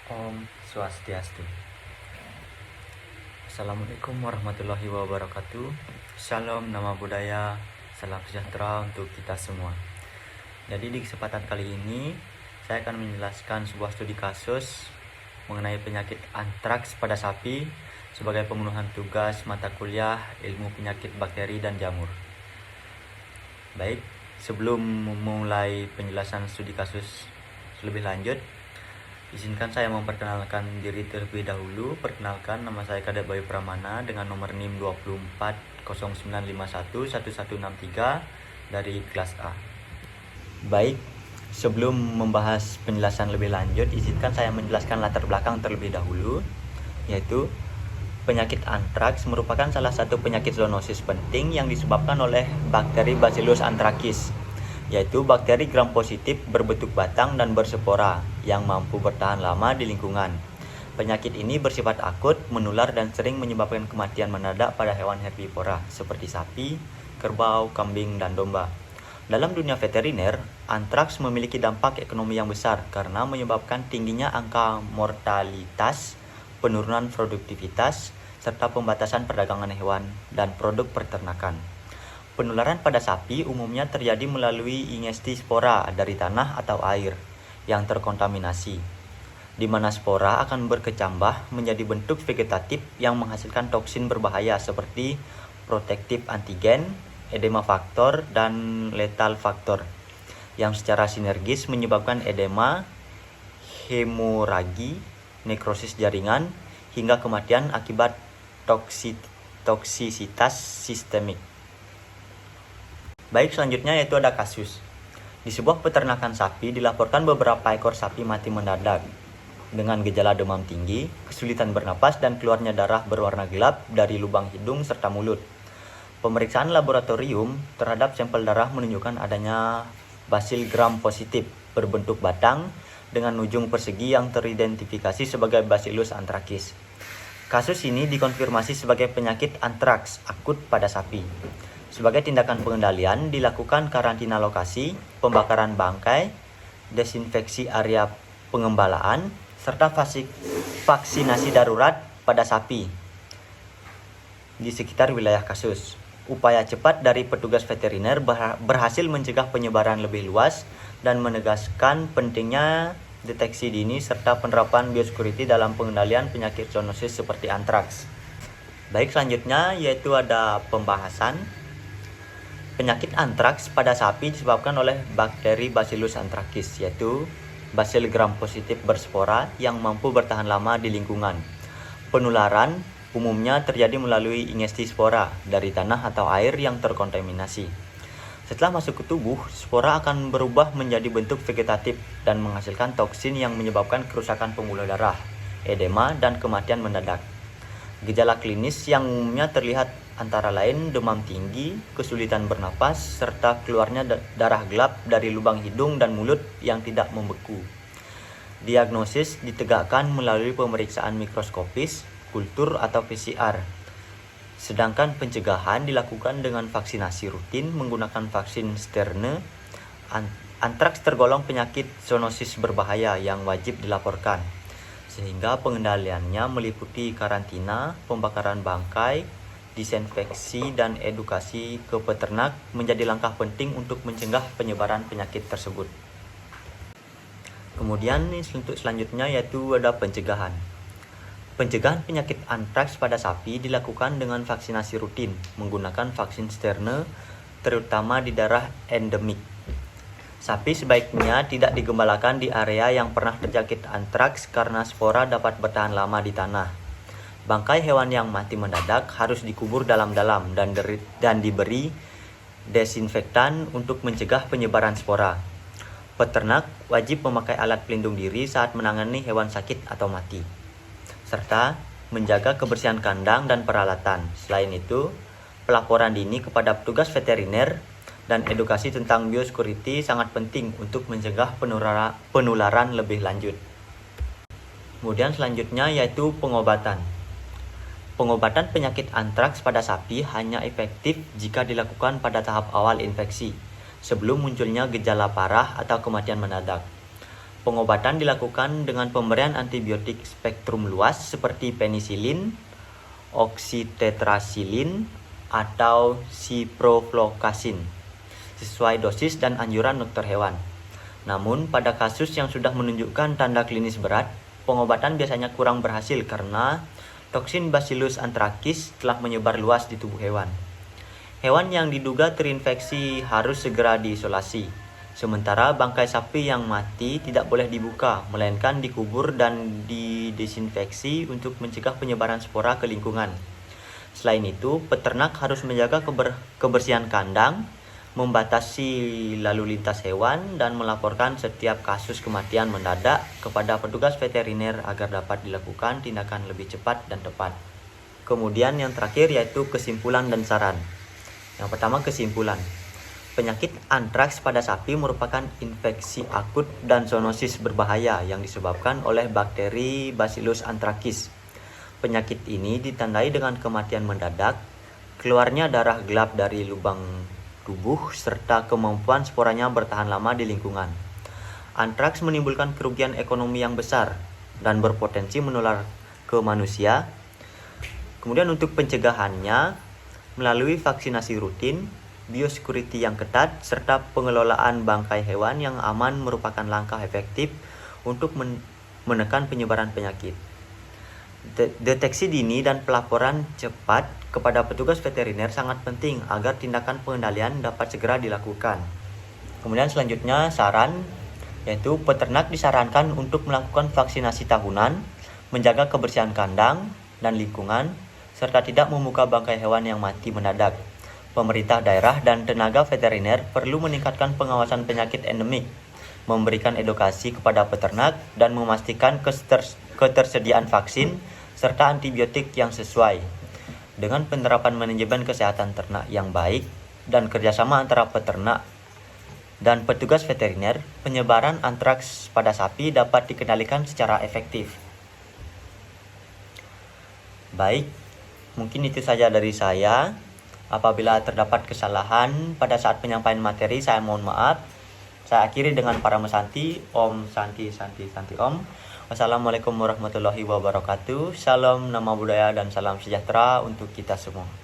Om Swastiastu. Assalamualaikum warahmatullahi wabarakatuh. Shalom, nama budaya, salam sejahtera untuk kita semua. Jadi di kesempatan kali ini saya akan menjelaskan sebuah studi kasus mengenai penyakit antraks pada sapi sebagai pemenuhan tugas mata kuliah ilmu penyakit bakteri dan jamur. Baik, sebelum memulai penjelasan studi kasus lebih lanjut, izinkan saya memperkenalkan diri terlebih dahulu. Perkenalkan, nama saya Kadep Bayu Pramana dengan nomor NIM 2409511163 dari kelas A. Baik, sebelum membahas penjelasan lebih lanjut, izinkan saya menjelaskan latar belakang terlebih dahulu, yaitu penyakit antraks merupakan salah satu penyakit zoonosis penting yang disebabkan oleh bakteri Bacillus anthracis, yaitu bakteri gram positif berbentuk batang dan berspora yang mampu bertahan lama di lingkungan. Penyakit ini bersifat akut, menular dan sering menyebabkan kematian mendadak pada hewan herbivora seperti sapi, kerbau, kambing, dan domba. Dalam dunia veteriner, antraks memiliki dampak ekonomi yang besar karena menyebabkan tingginya angka mortalitas, penurunan produktivitas, serta pembatasan perdagangan hewan dan produk peternakan. Penularan pada sapi umumnya terjadi melalui ingesti spora dari tanah atau air yang terkontaminasi, di mana spora akan berkecambah menjadi bentuk vegetatif yang menghasilkan toksin berbahaya seperti protektif antigen, edema faktor, dan letal faktor, yang secara sinergis menyebabkan edema, hemoragi, nekrosis jaringan, hingga kematian akibat toksisitas sistemik. Baik, selanjutnya yaitu ada kasus. Di sebuah peternakan sapi dilaporkan beberapa ekor sapi mati mendadak dengan gejala demam tinggi, kesulitan bernapas, dan keluarnya darah berwarna gelap dari lubang hidung serta mulut. Pemeriksaan laboratorium terhadap sampel darah menunjukkan adanya basil gram positif berbentuk batang dengan ujung persegi yang teridentifikasi sebagai Bacillus anthracis. Kasus ini dikonfirmasi sebagai penyakit antraks akut pada sapi. Sebagai tindakan pengendalian, dilakukan karantina lokasi, pembakaran bangkai, desinfeksi area pengembalaan, serta vaksinasi darurat pada sapi di sekitar wilayah kasus. Upaya cepat dari petugas veteriner berhasil mencegah penyebaran lebih luas dan menegaskan pentingnya deteksi dini serta penerapan biosecurity dalam pengendalian penyakit zoonosis seperti antraks. Baik, selanjutnya yaitu ada pembahasan penyakit antraks pada sapi disebabkan oleh bakteri Bacillus anthracis, yaitu basil gram positif berspora yang mampu bertahan lama di lingkungan. Penularan umumnya terjadi melalui ingesti spora dari tanah atau air yang terkontaminasi. Setelah masuk ke tubuh, spora akan berubah menjadi bentuk vegetatif dan menghasilkan toksin yang menyebabkan kerusakan pembuluh darah, edema, dan kematian mendadak. Gejala klinis yang umumnya terlihat antara lain demam tinggi, kesulitan bernapas, serta keluarnya darah gelap dari lubang hidung dan mulut yang tidak membeku. Diagnosis ditegakkan melalui pemeriksaan mikroskopis, kultur atau PCR. Sedangkan pencegahan dilakukan dengan vaksinasi rutin menggunakan vaksin Sterne. Antraks tergolong penyakit zoonosis berbahaya yang wajib dilaporkan, sehingga pengendaliannya meliputi karantina, pembakaran bangkai, disinfeksi, dan edukasi ke peternak menjadi langkah penting untuk mencegah penyebaran penyakit tersebut. Kemudian untuk selanjutnya yaitu ada pencegahan. Pencegahan penyakit antraks pada sapi dilakukan dengan vaksinasi rutin menggunakan vaksin Sterne, terutama di daerah endemik. Sapi sebaiknya tidak digembalakan di area yang pernah terjangkit antraks karena spora dapat bertahan lama di tanah. Bangkai hewan yang mati mendadak harus dikubur dalam-dalam dan diberi desinfektan untuk mencegah penyebaran spora. Peternak wajib memakai alat pelindung diri saat menangani hewan sakit atau mati, serta menjaga kebersihan kandang dan peralatan. Selain itu, pelaporan dini kepada petugas veteriner dan edukasi tentang biosecurity sangat penting untuk mencegah penularan lebih lanjut. Kemudian selanjutnya yaitu pengobatan. Pengobatan penyakit antraks pada sapi hanya efektif jika dilakukan pada tahap awal infeksi, sebelum munculnya gejala parah atau kematian mendadak. Pengobatan dilakukan dengan pemberian antibiotik spektrum luas seperti penisilin, oksitetrasilin, atau ciprofloxacin sesuai dosis dan anjuran dokter hewan. Namun, pada kasus yang sudah menunjukkan tanda klinis berat, pengobatan biasanya kurang berhasil karena toksin Bacillus anthracis telah menyebar luas di tubuh hewan. Hewan yang diduga terinfeksi harus segera diisolasi. Sementara bangkai sapi yang mati tidak boleh dibuka, melainkan dikubur dan didesinfeksi untuk mencegah penyebaran spora ke lingkungan. Selain itu, peternak harus menjaga kebersihan kandang, membatasi lalu lintas hewan, dan melaporkan setiap kasus kematian mendadak kepada petugas veteriner agar dapat dilakukan tindakan lebih cepat dan tepat. Kemudian yang terakhir yaitu kesimpulan dan saran. Yang pertama, kesimpulan. Penyakit antraks pada sapi merupakan infeksi akut dan zoonosis berbahaya yang disebabkan oleh bakteri Bacillus anthracis. Penyakit ini ditandai dengan kematian mendadak, keluarnya darah gelap dari lubang tubuh, serta kemampuan sporanya bertahan lama di lingkungan. Antraks menimbulkan kerugian ekonomi yang besar dan berpotensi menular ke manusia. Kemudian untuk pencegahannya, melalui vaksinasi rutin, biosecurity yang ketat, serta pengelolaan bangkai hewan yang aman merupakan langkah efektif untuk menekan penyebaran penyakit. Deteksi dini dan pelaporan cepat kepada petugas veteriner sangat penting agar tindakan pengendalian dapat segera dilakukan. Kemudian selanjutnya saran, yaitu peternak disarankan untuk melakukan vaksinasi tahunan, menjaga kebersihan kandang dan lingkungan, serta tidak membuka bangkai hewan yang mati mendadak. Pemerintah daerah dan tenaga veteriner perlu meningkatkan pengawasan penyakit endemik, memberikan edukasi kepada peternak, dan memastikan ketersediaan vaksin serta antibiotik yang sesuai. Dengan penerapan manajemen kesehatan ternak yang baik dan kerjasama antara peternak dan petugas veteriner, penyebaran antraks pada sapi dapat dikendalikan secara efektif. Baik, mungkin itu saja dari saya. Apabila terdapat kesalahan pada saat penyampaian materi, saya mohon maaf. Saya akhiri dengan Paramesanti. Om Santi Santi Santi Om. Wassalamualaikum warahmatullahi wabarakatuh. Salam nama budaya dan salam sejahtera untuk kita semua.